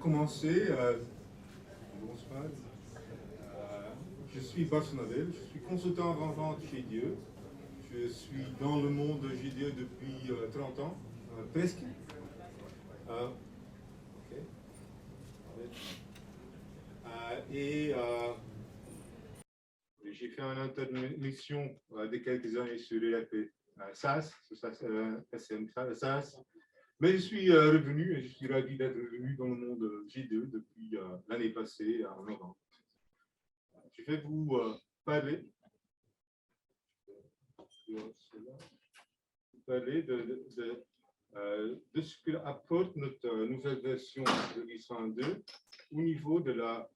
commencer. Bonsoir. Je suis Barcelonabel, je suis consultant avant-vente chez Dieu. Je suis dans le monde chez Dieu depuis 30 ans, presque. Okay. J'ai fait une intermission de quelques années sur l'ERP SaaS, SM SaaS. Mais je suis revenu et je suis ravi d'être revenu dans le monde G2 depuis l'année passée, en novembre. Je vais vous parler de ce que apporte notre nouvelle version de l'ISO 2 au niveau de la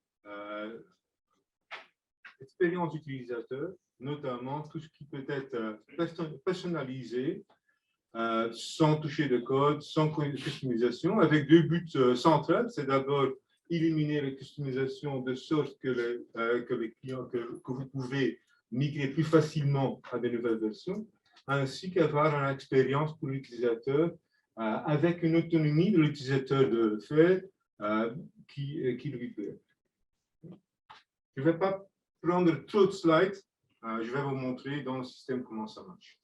expérience utilisateur, notamment tout ce qui peut être personnalisé, sans toucher de code, sans customisation, avec deux buts centraux. C'est d'abord éliminer la customisation de sorte que les clients, que vous pouvez migrer plus facilement à des nouvelles versions, ainsi qu'avoir une expérience pour l'utilisateur avec une autonomie de l'utilisateur de le faire qui lui plaît. Je ne vais pas prendre trop de slides, je vais vous montrer dans le système comment ça marche.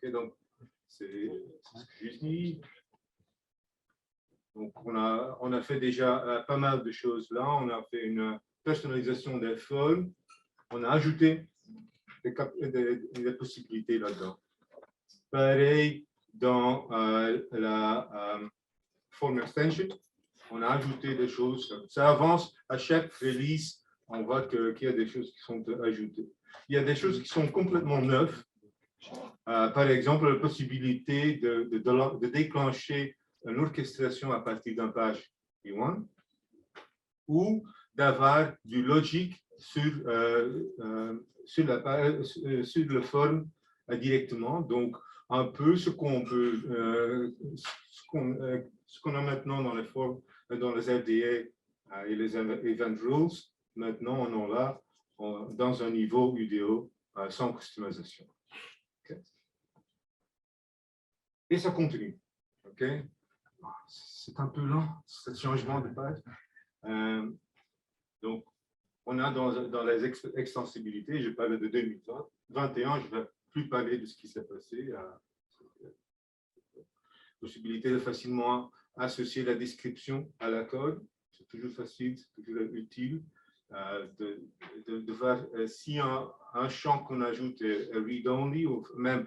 Okay, donc, c'est ce que je dis. Donc, on a fait déjà pas mal de choses là. On a fait une personnalisation des formes. On a ajouté des possibilités là-dedans. Pareil, dans la form extension, on a ajouté des choses. Ça avance à chaque release. On voit qu'il y a des choses qui sont ajoutées. Il y a des choses qui sont complètement neuves. Par exemple, la possibilité de déclencher une orchestration à partir d'une page E1 ou d'avoir du logic sur le form directement. Donc, un peu ce qu'on a maintenant dans les formes, dans les RDA et les event rules. Maintenant, on en a dans un niveau UDO sans customisation. Et ça continue. Okay. C'est un peu lent, ce changement de page. Donc, on a dans les extensibilités, je parlais de 2021, je ne vais plus parler de ce qui s'est passé. Possibilité de facilement associer la description à la code. C'est toujours facile, c'est toujours utile. De voir si un champ qu'on ajoute est read-only ou même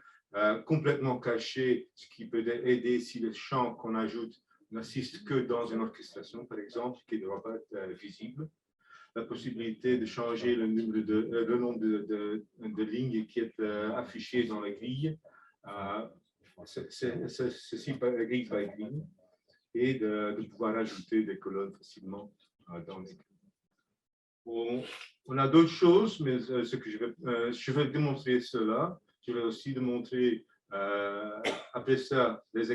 complètement caché, ce qui peut aider si le champ qu'on ajoute n'assiste que dans une orchestration, par exemple, qui ne doit pas être visible. La possibilité de changer le nombre de lignes qui est affiché dans la grille, ceci grille par grille, et de pouvoir ajouter des colonnes facilement dans les grilles. On a d'autres choses, mais ce que je vais démontrer cela. Je vais aussi démontrer après ça les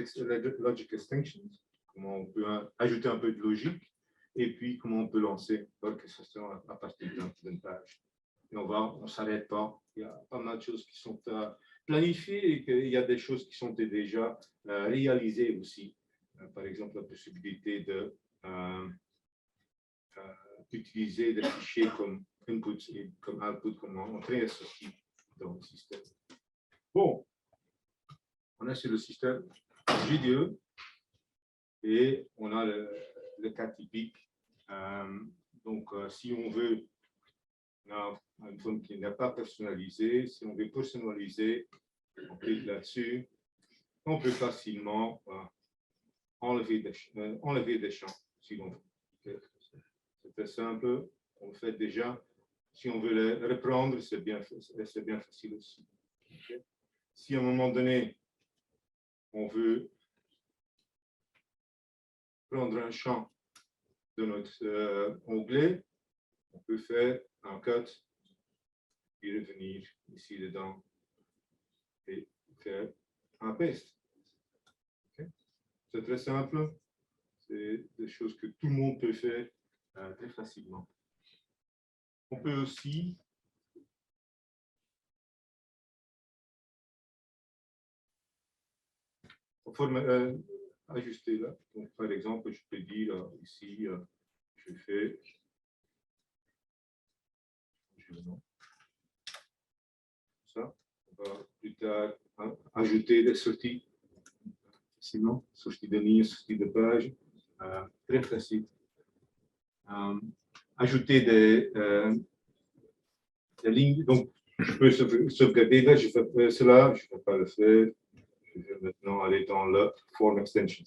logic extensions, comment on peut ajouter un peu de logique, et puis comment on peut lancer l'orchestration à partir d'une page. Et on ne s'arrête pas. Il y a pas mal de choses qui sont planifiées et qu'il y a des choses qui sont déjà réalisées aussi. Par exemple, la possibilité de utiliser des fichiers comme input et comme output, comme entrée et sortie dans le système. Bon, on est sur le système GDE et on a le cas typique. Donc, si on veut une forme qui n'est pas personnalisée, si on veut personnaliser, on clique là-dessus, on peut facilement enlever des champs si l'on veut. C'est très simple, on le fait déjà. Si on veut les reprendre, c'est bien facile aussi. Okay. Si à un moment donné, on veut prendre un champ de notre onglet, on peut faire un cut et revenir ici dedans et faire un paste. Okay. C'est très simple, c'est des choses que tout le monde peut faire très facilement. On peut aussi ajuster là. Donc, par exemple, je peux dire ici, je fais ça. On va plus tard ajouter des sorties. Sinon, sortie de ligne, sortie de page. Très facile. Ajouter des lignes. Donc, je peux sauvegarder. Là, je fais cela. Je ne vais pas le faire. Je vais maintenant aller dans le Form Extensions.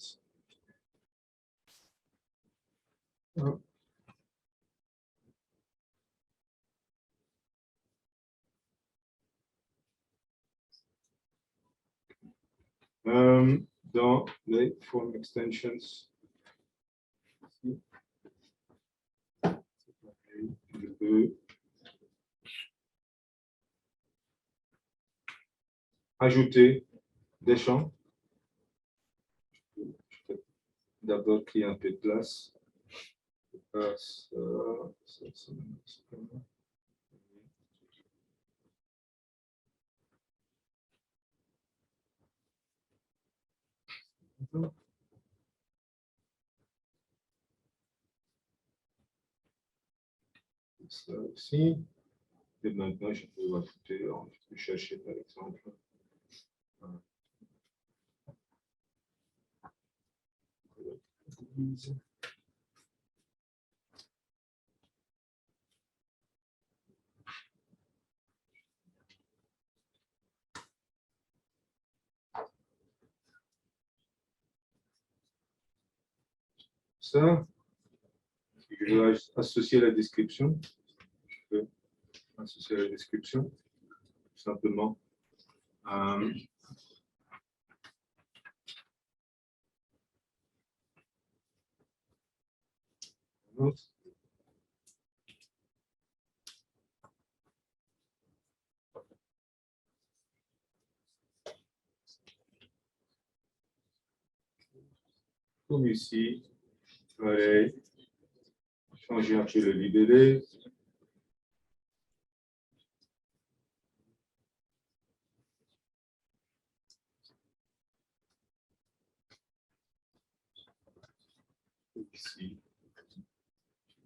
Dans les Form Extensions, je peux ajouter des champs. Je vais d'abord créer un peu de place. Je passe ça. Ça aussi. Et maintenant, je peux ajouter, je peux chercher par exemple. Ça, si je veux associer la description, je peux associer la description, tout simplement. Comme ici, allez, changer un peu le libellé. Ici,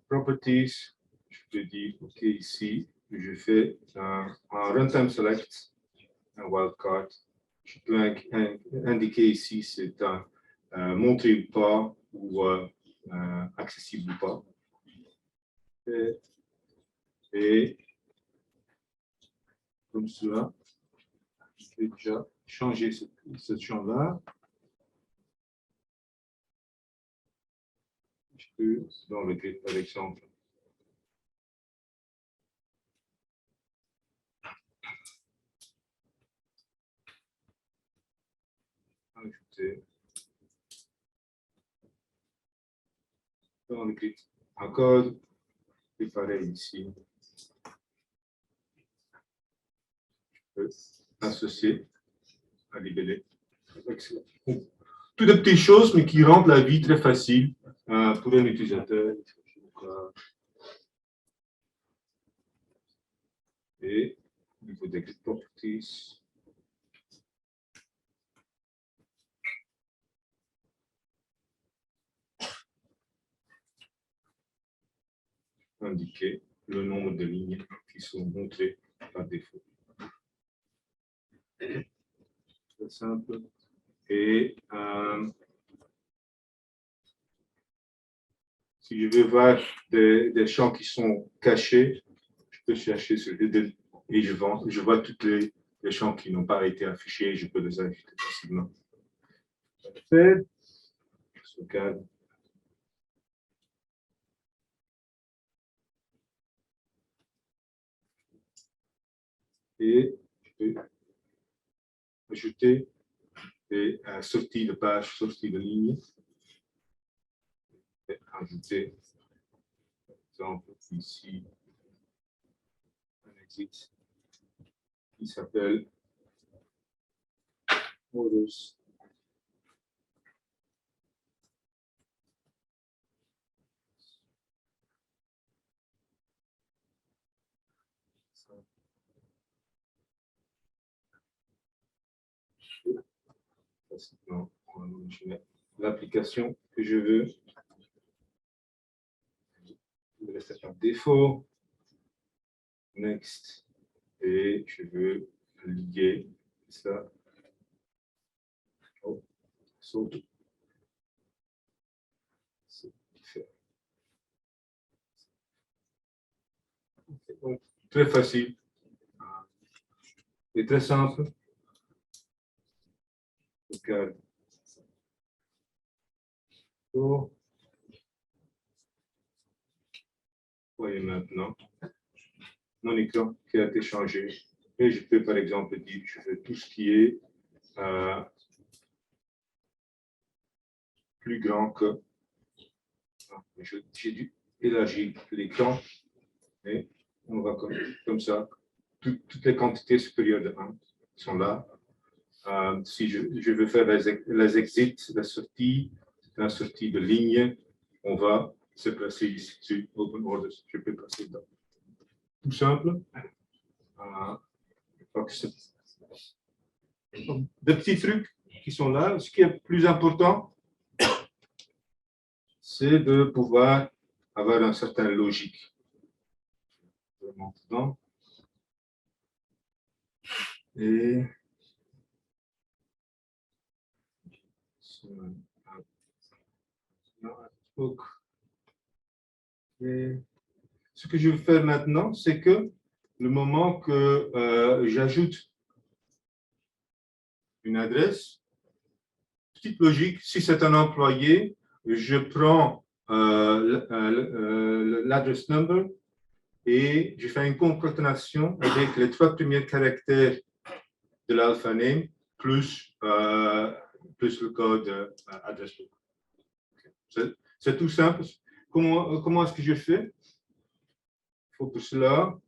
properties, je peux dire, OK, ici, je fais un runtime select, un wildcard. Je peux indiquer ici, c'est un montré ou pas, ou accessible ou pas. Et comme cela, je vais déjà changer ce champ-là. Je peux, dans le grid, par exemple, ajouter dans le grid un code, et pareil ici. Je peux associer un libellé. Toutes des petites choses, mais qui rendent la vie très facile pour un utilisateur. Et au niveau des grid properties, indiquer le nombre de lignes qui sont montrées par défaut. C'est simple. Et si je veux voir des champs qui sont cachés, je peux chercher sur le et je vois tous les champs qui n'ont pas été affichés et je peux les ajouter facilement. Parfait. Je sauvegarde. Et je peux ajouter des sorties de page, sorties de ligne. Et ajouter, par exemple, ici, un exit qui s'appelle Modus. Facilement, on va imaginer l'application que je veux. Je vais laisser par défaut. Next. Et je veux lier ça. Oh, saute. C'est différent. Donc, très facile et très simple. Regarde. Vous voyez maintenant mon écran qui a été changé. Et je peux par exemple dire que je veux tout ce qui est plus grand que. J'ai dû élargir l'écran et on va comme ça. Toutes les quantités supérieures de 1 sont là. Si je veux faire les exits, la sortie de ligne, on va se placer ici sur Open Orders. Je peux passer dedans. Tout simple. Des petits trucs qui sont là. Ce qui est plus important, c'est de pouvoir avoir une certaine logique. Je monte dedans. Et ce que je vais faire maintenant, c'est que le moment que j'ajoute une adresse, petite logique, si c'est un employé, je prends l'adress number et je fais une concaténation avec les 3 premiers caractères de l'alphaname plus le code adresse book. C'est tout simple. Comment est-ce que je fais? Il faut pour cela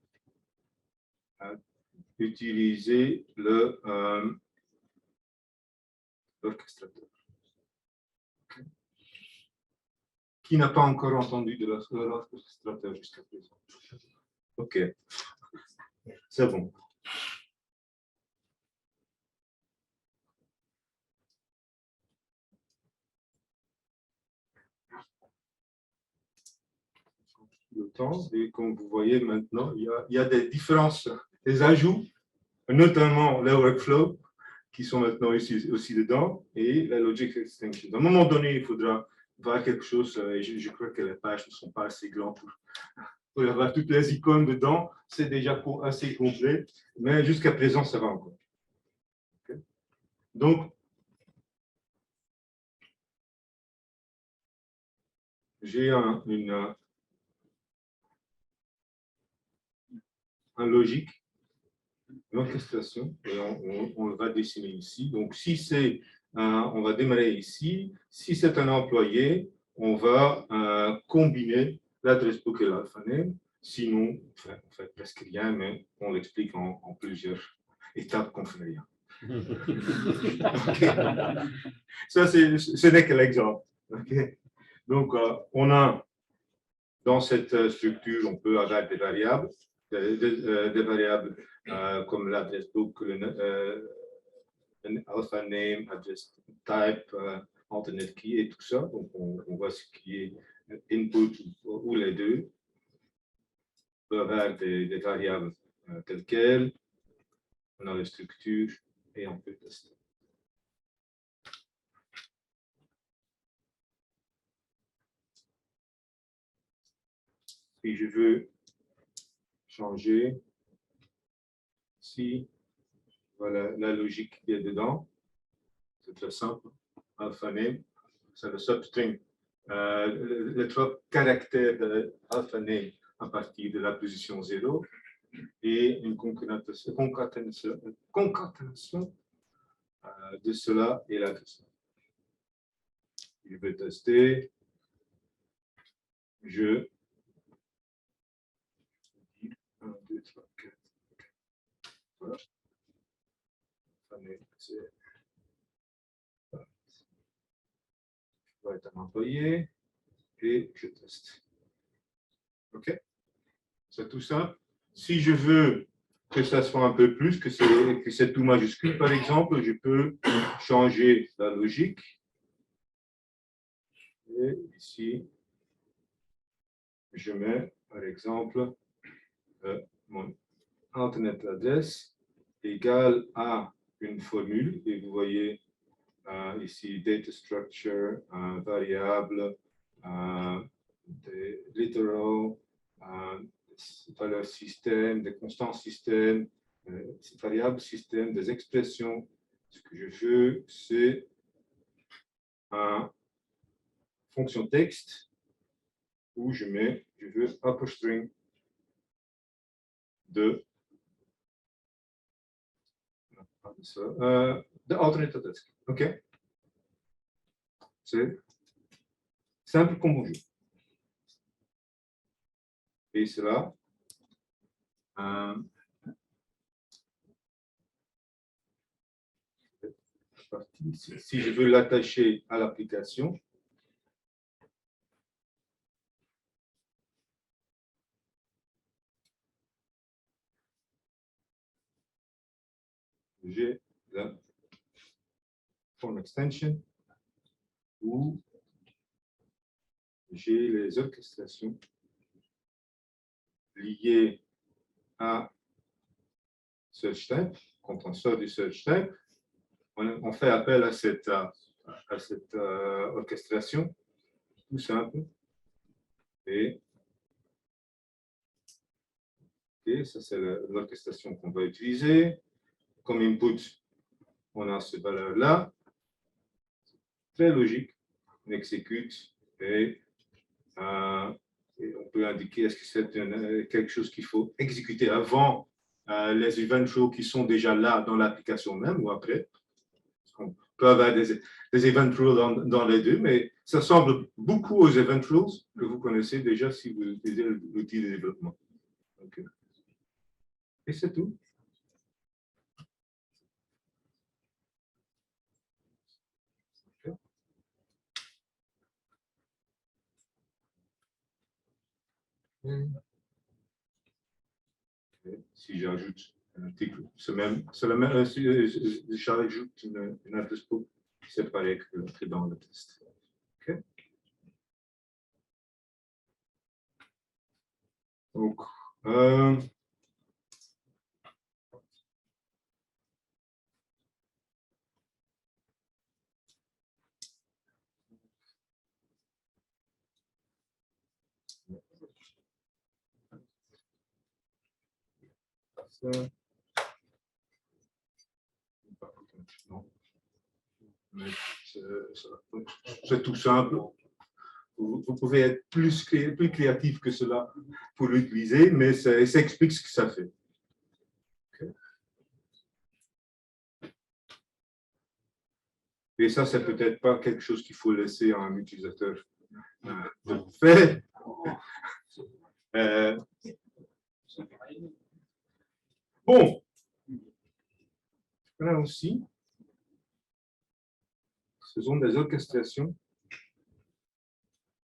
utiliser l'orchestrateur. Qui n'a pas encore entendu de l'orchestrateur jusqu'à présent? OK. C'est bon. Le temps, et comme vous voyez maintenant, il y a des différences, des ajouts, notamment les workflows qui sont maintenant ici aussi dedans et la logic extension. À un moment donné, il faudra voir quelque chose, et je crois que les pages ne sont pas assez grandes pour avoir toutes les icônes dedans, c'est déjà assez complet, mais jusqu'à présent, ça va encore. Okay. Donc, j'ai un logique, une orchestration, et on va dessiner ici. Donc, si c'est, on va démarrer ici. Si c'est un employé, on va combiner l'adresse book et l'alphaname. Sinon, on ne fait presque rien, mais on l'explique en plusieurs étapes qu'on ne fait rien. Okay. Ça, ce n'est que l'exemple. Okay. Donc, on a dans cette structure, on peut avoir des variables, des variables comme l'adresse book, alpha name, address type, alternate key et tout ça. Donc, on voit ce qui est input ou les deux. On peut avoir des variables telles quelles. On a la structure et on peut tester. Si je veux changer ici, voilà la logique qui est dedans. C'est très simple. Alpha name, c'est le substring. Les 3 caractères de alpha name à partir de la position 0 et une concaténation de cela et là de ça. Je vais tester. Je 1, 2, 3, 4. Voilà. C'est va être un employé et je teste. OK? C'est tout simple. Si je veux que ça soit un peu plus, que c'est tout majuscule, par exemple, je peux changer la logique Et ici, je mets, par exemple, mon Internet adresse égale à une formule. Et vous voyez ici, data structure, variable, des literal, valeur système, des constants système, variable système, des expressions. Ce que je veux, c'est une fonction texte où je veux upper string de alternate address. OK? C'est simple comme bonjour. Et cela, si je veux l'attacher à l'application, j'ai la form extension où j'ai les orchestrations liées à search type. Quand on sort du search type, on fait appel à cette orchestration, tout simple. Et ça, c'est l'orchestration qu'on va utiliser. Comme input, on a cette valeur-là. Très logique. On exécute et on peut indiquer est-ce que c'est quelque chose qu'il faut exécuter avant les event rules qui sont déjà là dans l'application même ou après. On peut avoir des event rules dans les deux, mais ça ressemble beaucoup aux event rules que vous connaissez déjà si vous utilisez l'outil de développement. Okay. Et c'est tout. Si j'ajoute un article, c'est la même, si j'ajoute une adresse book, c'est pareil que dans le test. Okay. Donc, c'est tout simple. Vous pouvez être plus créatif que cela pour l'utiliser, mais ça explique ce que ça fait. Okay. Et ça, c'est peut-être pas quelque chose qu'il faut laisser à un utilisateur de faire. Bon, là aussi, ce sont des orchestrations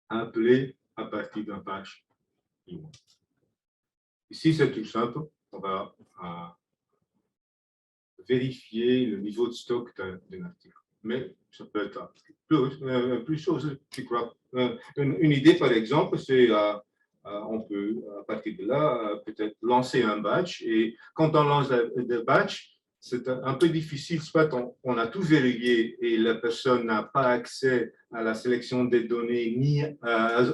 appelées à partir d'un batch. Ici, c'est tout simple. On va vérifier le niveau de stock d'un article. Mais ça peut être plus chose, je crois. Une idée, par exemple, c'est on peut, à partir de là, peut-être lancer un batch. Et quand on lance le batch, c'est un peu difficile, soit on a tout verrouillé et la personne n'a pas accès à la sélection des données ni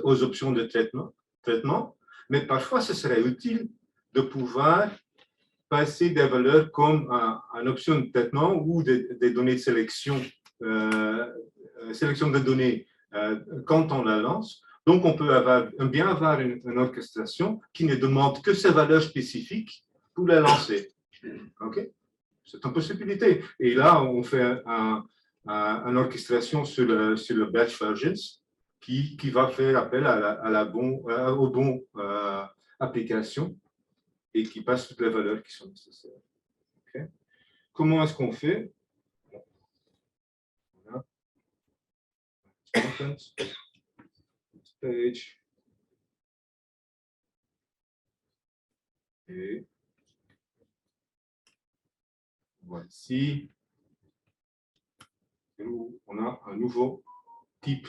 aux options de traitement, mais parfois ce serait utile de pouvoir passer des valeurs comme une option de traitement ou des données de sélection, sélection de données quand on la lance. Donc, on peut bien avoir une orchestration qui ne demande que ces valeurs spécifiques pour la lancer. OK? C'est une possibilité. Et là, on fait une orchestration sur le batch versions qui va faire appel aux bons applications et qui passe toutes les valeurs qui sont nécessaires. Okay. Comment est-ce qu'on fait? Voilà. Page. Et voici. On a un nouveau type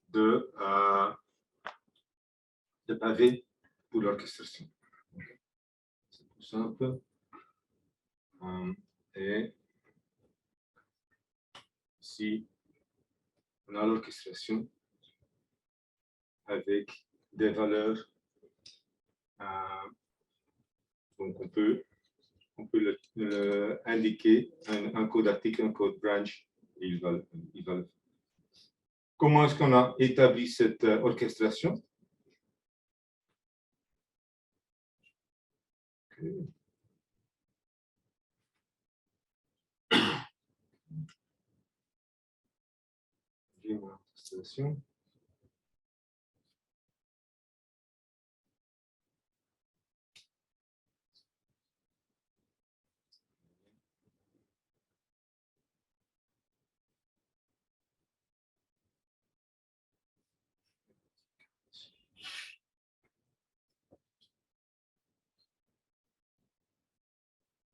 de pavé pour l'orchestration. C'est tout simple. Et ici, on a l'orchestration avec des valeurs. Donc, on peut indiquer un code article, un code branch, et il va le faire. Comment est-ce qu'on a établi cette orchestration? Okay. J'ai mon orchestration.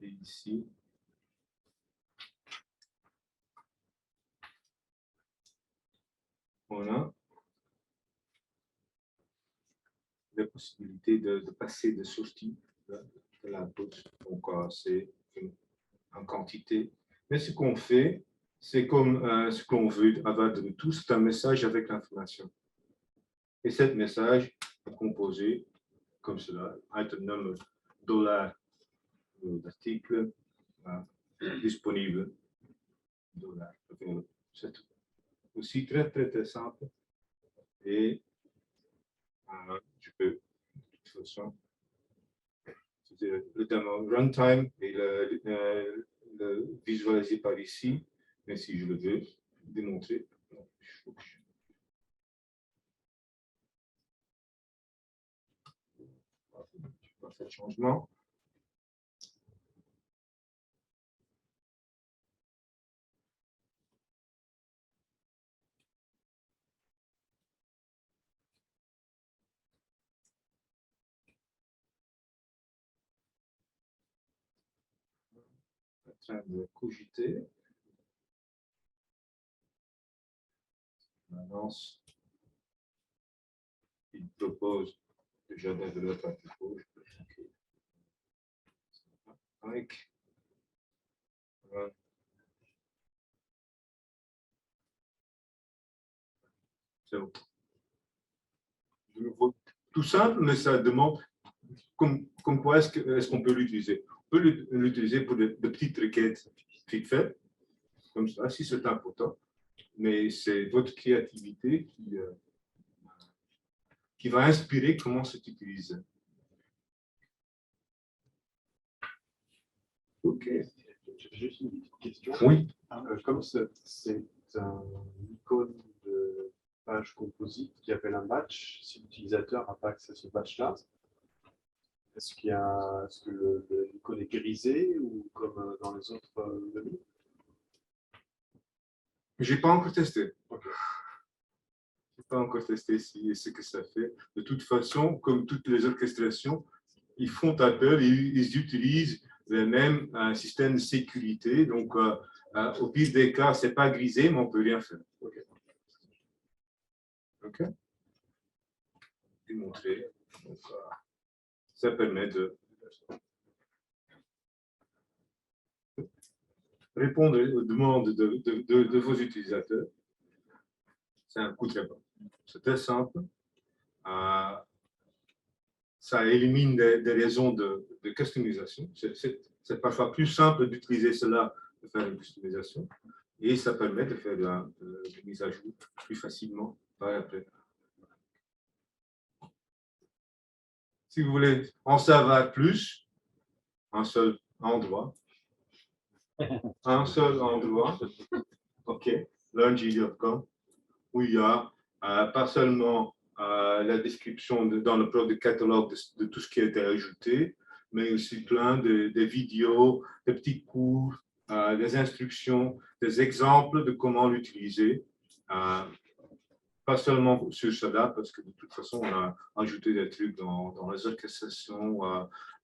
Et ici, on a la possibilité de passer de sortie de l'input. Donc, c'est en quantité. Mais ce qu'on fait, c'est comme ce qu'on veut avoir de tout, c'est un message avec l'information. Et ce message est composé comme cela, item number, dollar, d'article, disponible, dollar. C'est aussi très, très, très simple. Et je peux, de toute façon, le demo runtime et le visualiser par ici, mais si je le veux démontrer, je vais faire changement. En train de cogiter. Maintenant, il propose déjà développer un peu. Avec. Voilà. C'est tout simple, mais ça demande comme quoi est-ce qu'on peut l'utiliser. On peut l'utiliser pour de petites requêtes vite faites, comme ça, si c'est important. Mais c'est votre créativité qui va inspirer comment c'est utilisé. OK. J'ai juste une petite question. Oui. Comme c'est un icône de page composite qui appelle un batch, si l'utilisateur n'a pas accès à ce batch-là, est-ce que l'icône est grisé ou comme dans les autres menus? Je n'ai pas encore testé. Okay. Je n'ai pas encore testé ce que ça fait. De toute façon, comme toutes les orchestrations, ils font appel, ils utilisent le même système de sécurité. Donc, au pire des cas, ce n'est pas grisé, mais on ne peut rien faire. OK. OK. Démontrer. Donc, ça permet de répondre aux demandes de vos utilisateurs. C'est un coup très bas. C'est très simple. Ça élimine des raisons de customisation. C'est parfois plus simple d'utiliser cela, de faire une customisation, et ça permet de faire des mises à jour plus facilement par après. Si vous voulez en savoir plus, un seul endroit, OK, learngd.com, où il y a pas seulement la description dans le product catalogue de tout ce qui a été ajouté, mais aussi plein de vidéos, de petits cours, des instructions, des exemples de comment l'utiliser. Pas seulement sur cela, parce que de toute façon, on a ajouté des trucs dans les orchestrations,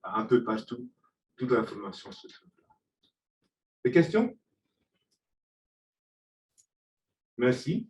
un peu partout. Toute l'information se trouve là. Des questions? Merci.